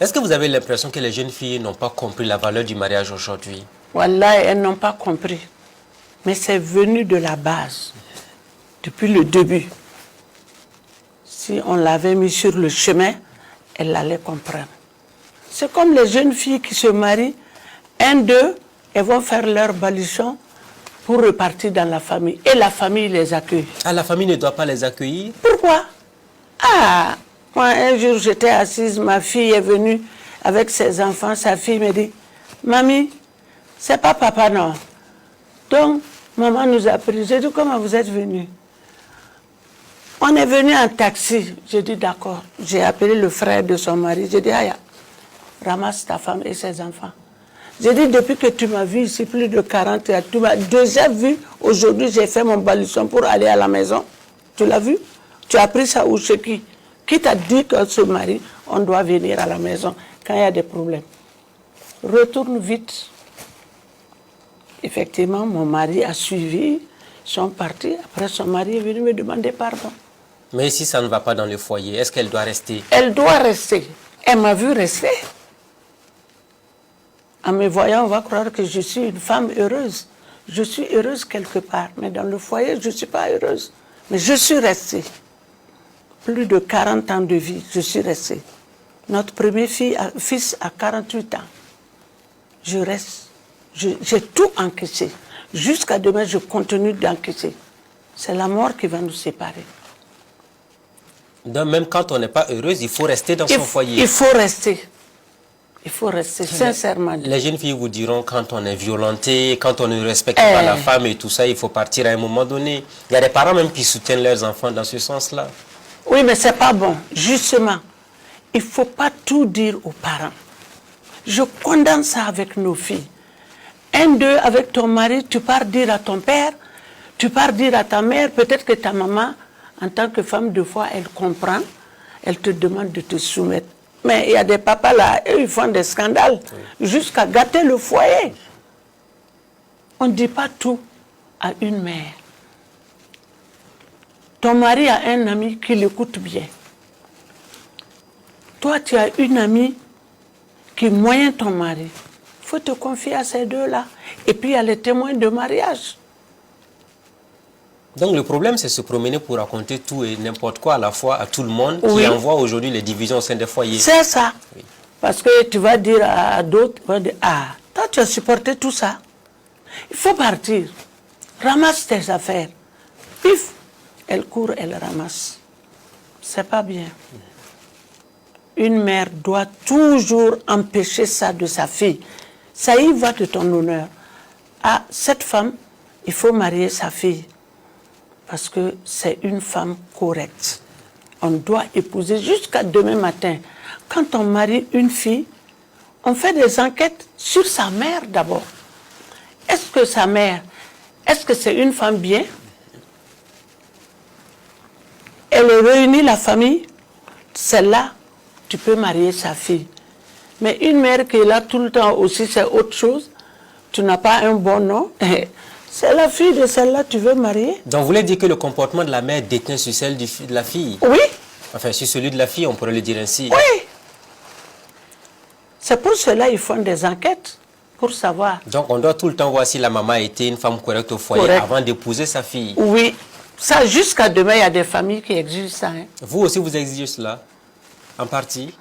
Est-ce que vous avez l'impression que les jeunes filles n'ont pas compris la valeur du mariage aujourd'hui? Wallah, elles n'ont pas compris. Mais c'est venu de la base, depuis le début. Si on l'avait mis sur le chemin, elle allait comprendre. C'est comme les jeunes filles qui se marient, d'eux, elles vont faire leur baluchon pour repartir dans la famille. Et la famille les accueille. Ah, la famille ne doit pas les accueillir? Pourquoi? Ah, moi, un jour, j'étais assise, ma fille est venue avec ses enfants. Sa fille me dit, « Mamie, c'est pas papa, non. Donc, maman nous a pris. » J'ai dit, « Comment vous êtes venue? » On est venu en taxi. J'ai dit, « D'accord. » J'ai appelé le frère de son mari. J'ai dit, « Aya, ramasse ta femme et ses enfants. » J'ai dit, depuis que tu m'as vu ici, plus de 40 ans, tu m'as déjà vu. Aujourd'hui, j'ai fait mon baluchon pour aller à la maison. Tu l'as vu? Tu as pris ça ou chez qui? Qui t'a dit qu'on se marie, on doit venir à la maison quand il y a des problèmes? Retourne vite. Effectivement, mon mari a suivi, ils sont partis. Après, son mari est venu me demander pardon. Mais si ça ne va pas dans le foyer, est-ce qu'elle doit rester? Elle doit rester. Elle m'a vu rester. En me voyant, on va croire que je suis une femme heureuse. Je suis heureuse quelque part, mais dans le foyer, je ne suis pas heureuse. Mais je suis restée. Plus de 40 ans de vie, je suis restée. Notre premier fils a 48 ans. Je reste. J'ai tout encaissé. Jusqu'à demain, je continue d'encaisser. C'est la mort qui va nous séparer. Donc même quand on n'est pas heureuse, il faut rester dans son foyer. Il faut rester. Il faut rester, sincèrement. Les jeunes filles vous diront quand on est violenté, quand on ne respecte pas la femme et tout ça, il faut partir à un moment donné. Il y a des parents même qui soutiennent leurs enfants dans ce sens-là. Oui, mais ce n'est pas bon. Justement, il ne faut pas tout dire aux parents. Je condamne ça avec nos filles. D'eux, avec ton mari, tu pars dire à ton père, tu pars dire à ta mère, peut-être que ta maman, en tant que femme, deux fois, elle comprend, elle te demande de te soumettre. Mais il y a des papas là, eux, ils font des scandales, jusqu'à gâter le foyer. On ne dit pas tout à une mère. Ton mari a un ami qui l'écoute bien. Toi, tu as une amie qui moyenne ton mari. Il faut te confier à ces deux-là. Et puis, il y a les témoins de mariage. Donc, le problème, c'est se promener pour raconter tout et n'importe quoi à la fois à tout le monde qui envoie aujourd'hui les divisions au sein des foyers. C'est ça. Oui. Parce que tu vas dire à d'autres, ah, toi, tu as supporté tout ça. Il faut partir. Ramasse tes affaires. Pif. Elle court, elle ramasse. C'est pas bien. Une mère doit toujours empêcher ça de sa fille. Ça y va de ton honneur. Ah, cette femme, il faut marier sa fille. Parce que c'est une femme correcte. On doit épouser jusqu'à demain matin. Quand on marie une fille, on fait des enquêtes sur sa mère d'abord. Est-ce que sa mère, est-ce que c'est une femme bien? Elle réunit la famille, celle-là, tu peux marier sa fille. Mais une mère qui est là tout le temps aussi, c'est autre chose. Tu n'as pas un bon nom. C'est la fille de celle-là que tu veux marier. Donc vous voulez dire que le comportement de la mère déteint sur celle de la fille? Oui. Enfin, sur celui de la fille, on pourrait le dire ainsi. Oui. C'est pour cela qu'ils font des enquêtes, pour savoir. Donc on doit tout le temps voir si la maman a été une femme correcte au foyer avant d'épouser sa fille. Oui. Ça, jusqu'à demain, il y a des familles qui exigent ça. Hein. Vous aussi, vous exigez cela? En partie?